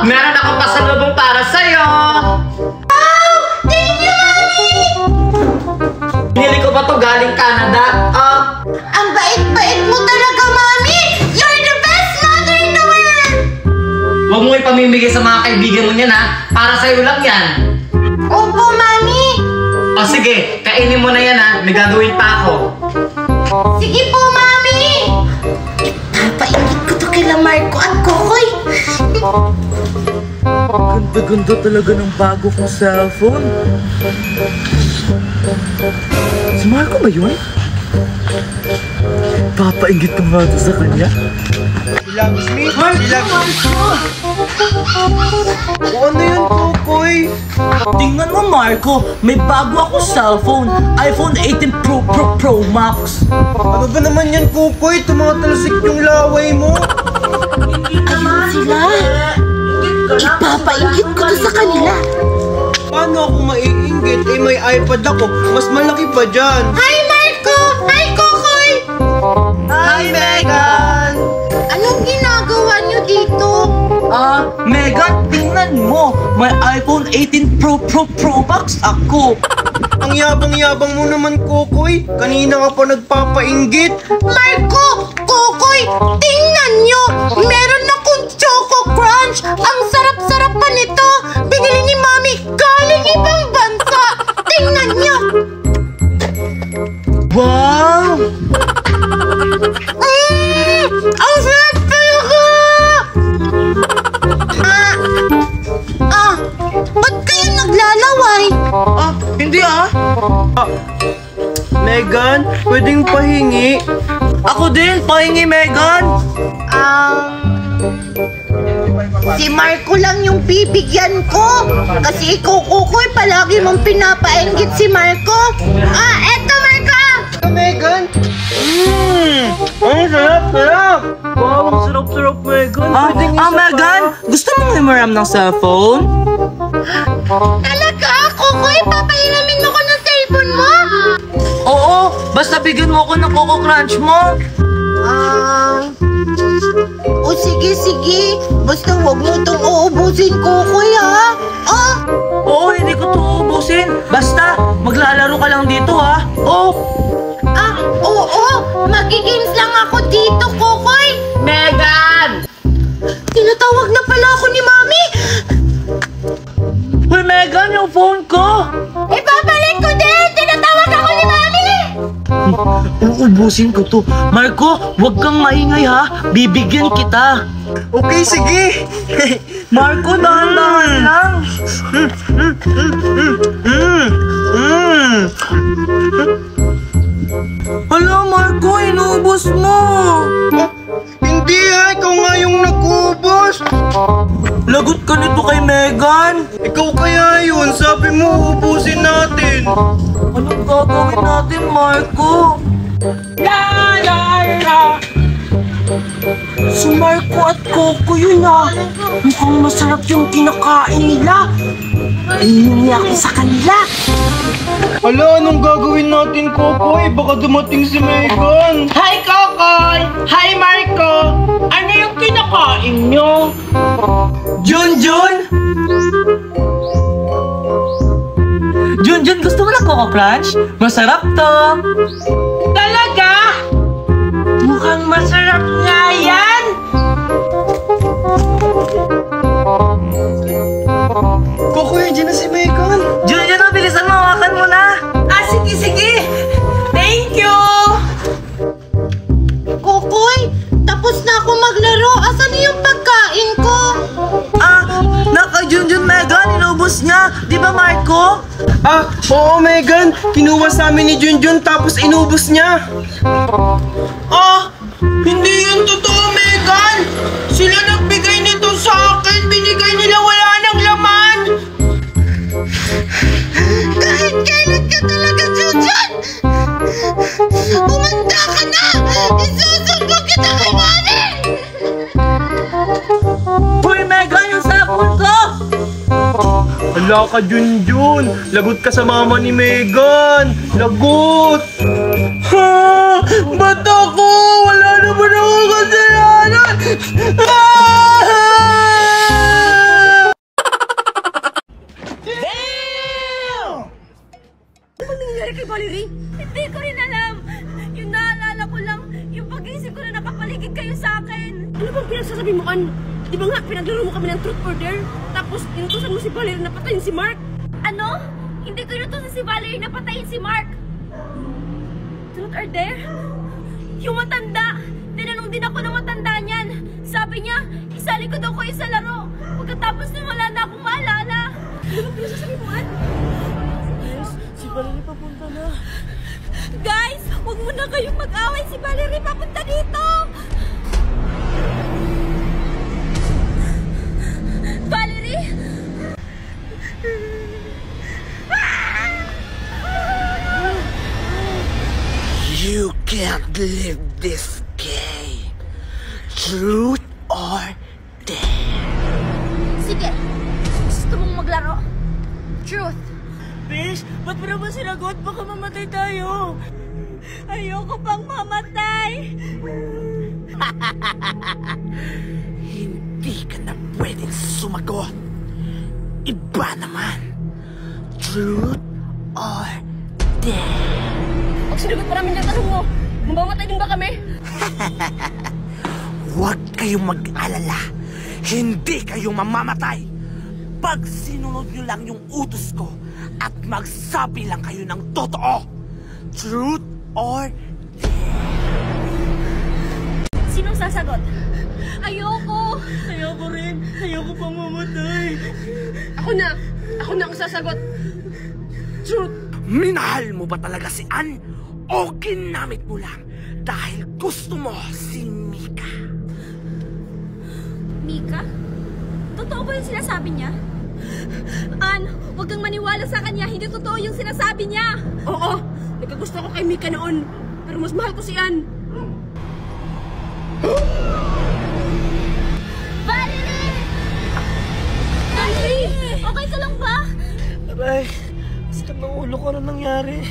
Meron akong pasalubong para sa'yo. Wow! Thank you, Mami! Binili ko pa to galing Canada. Ang bait-bait mo talaga, Mami! You're the best mother in the world! Huwag mo ipamimigay sa mga kaibigan mo niyan, ha? Para sa'yo lang yan. Opo, Mami! O sige, kainin mo na yan, ha? May gagawin pa ako. Sige po, Mami! Ipapaingit ko to kila Marco at Kokoy. Ganda-ganda talaga ng bago kong cellphone. Si Marco ba yun? Papaingit ka ba sa kanya? Loves me? O ano yun, Kokoy? Tingnan mo, Marco. May bago akong cellphone. iPhone 18 Pro Max. Ano ba naman yan, Kokoy? Tumatalasik yung laway mo. Ayun sila. Ipapaingit ko to sa kanila. Paano ako maiinggit? Eh, may iPad ako. Mas malaki pa dyan. Hi, Marco! Hi, Kokoy! Hi, Megan! Anong ginagawa niyo dito? Megan, tingnan mo. May iPhone 18 Pro Max ako. Ang yabang-yabang mo naman, Kokoy. Kanina ka pa nagpapainggit. Marco! Kokoy! Tingnan niyo! Meron akong Choco Crunch! Ang sarap-sarap pa nito! Binili ni Mami galing ibang bansa! Tingnan niyo! Wow! Ang sarap talaga! Ba't kayo naglalaway? Hindi Megan, pwedeng pahingi. Ako din, pahingi, Megan. Si Marco lang yung bibigyan ko. Kasi ikaw, Kukoy, palagi mong pinapainggit si Marco. Eto, Marco! Megan? Ang sarap-sarap! Wow, ang sarap-sarap, Megan. Megan, gusto mo himaram ng cellphone? Talaga, Kukoy, papahiramin mo ko ng cellphone mo? Oo, basta bigyan mo ako ng Coco Crunch mo. O sige. Basta huwag mo itong uubusin, Kukoy, ha? Oo, hindi ko ito uubusin. Basta, maglalaro ka lang dito, ha? Oo. Magigames lang ako dito, Kukoy. Megan! Tinatawag na pala ako ni Mami. Hoy, Megan, yung phone ko. Ibabalik ko din! Tinatawag ako ni Mami! Uubusin ko to. Marco, huwag kang maingay, ha? Bibigyan kita. Okay, sige. Marco, dahan-dahan lang. Hala, Marco, inubos mo. Hindi ikaw nga yung nag-ubos. Lagot ka nito kay Megan. Ikaw kaya yun, sabi mo ubusin natin. Anong gagawin natin, Marco? Si Marco at Coco yun, Mukhang masarap yung kinakain nila. Inuwi ako sa kanila. Hala, anong gagawin natin, Kokoy? Baka dumating si Megan. Hi, Kokoy! Hi, Marco! Ano yung kinakain nyo? Junjun! Junjun, gusto mo ng Coco Crunch? Masarap to! Talaga? Mukhang masarap nga yan! Kokoy, dyan na si Megan. Junjun, bilisan mo, hawakan mo na! Sige! Thank you! Kukoy, tapos na ako maglaro. Asan na yung pagkain ko? Naka-Junjun, Megan, inubos niya. Di ba, Marco? Oo, Megan. Kinuha sa amin ni Junjun tapos inubos niya. Hindi yun totoo, Megan! Sila nagbigay nito sa akin! Binigay nila, wala nang laman! Kahit kailan ka talaga, Junjun! Umanda ka na! Isusumbong kita kay Mami! Hoy, Megan, yung cellphone ko! Hala ka, Junjun. Lagot ka sa mama ni Megan. Lagot! Ba't ako? Wala naman ako kasalanan! Hindi ko rin alam. Yung naalala ko lang, yung pagising ko na nakapaligid kayo sa akin. Ano bang pinagsasabi mo, Ann? Di ba nga pinaglaro mo kami ng truth or dare? Tapos inutusan mo si Valerie na patayin si Mark? Ano? Hindi ko inutusan si Valerie na patayin si Mark. Truth or dare? Yung matanda. Tinanong din ako ng matanda niyan. Sabi niya, isali ko daw kayo sa laro. Pagkatapos na wala na akong maalala. Ano bang pinagsasabi mo, Ann? Yes, si Valerie papunta na. Guys, huwag mo na kayong mag-away. Si Valerie papunta dito. Valerie? You can't live this game. Truth or dare? Sige. Gusto mong maglaro? Truth. Besh, ba't mo naman sinagot? Baka mamatay tayo. Ayoko pang mamatay. Hindi ka na pwedeng sumagot. Iba naman. Truth or dare? Pag sinagot pa namin yung tanong mo, mamamatay din ba kami? Huwag kayong mag-alala. Hindi kayo mamamatay. Pag sinunod nyo lang yung utos ko at magsabi lang kayo ng totoo. Truth or Sinong sasagot? Ayoko. Ayoko rin. Ayoko pang mamatay. Ako na ang sasagot. Truth. minahal mo ba talaga si Ann? O ginamit mo lang dahil gusto mo si Mika? Mika? Totoo ba yung sinasabi niya? Ann, huwag kang maniwala sa kanya. Hindi totoo yung sinasabi niya. Oo, nagkagusto ko kay Mika noon. Pero mas mahal ko si Ann. Valerie! Valerie! Okay ka lang ba? Aray, sakit ng ulo ko. Ano nangyari?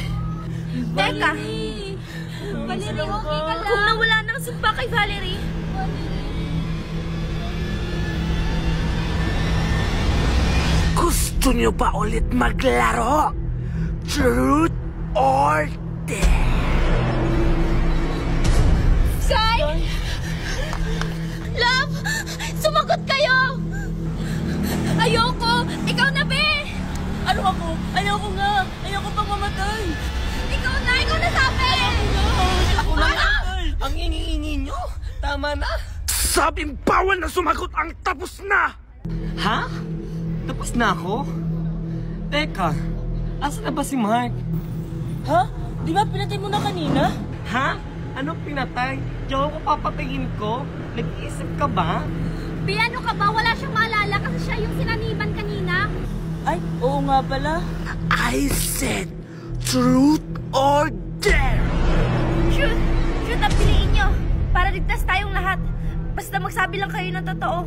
Teka! Valerie, okay ka lang? Kung nawala ng sumpa kay Valerie. Gusto niyo ba ulit maglaro? Truth or dare? Sky! Love! Sumagot kayo! Ayoko! Ikaw na, be! Ano ako? Ayoko nga. Ayoko pang mamatay. Ikaw na! Ikaw na sabi! Ako na. Ano? Ang ingi-ingi nyo. Tama na. Sabing bawal na sumagot ang tapos na! Ha? Tapos na ako? Teka, asa na ba si Mark? Ha? Di ba pinatay mo na kanina? Ha? Ano pinatay? Diyan ako papatayin ko? Nag-iisip ka ba? Piano ka ba? Wala siyang maalala kasi siya yung sinaniban kanina. Ay, oo nga pala. I said truth or dare! Shoot! Shoot ang piliin nyo! Para ligtas tayong lahat. Basta magsabi lang kayo ng totoo.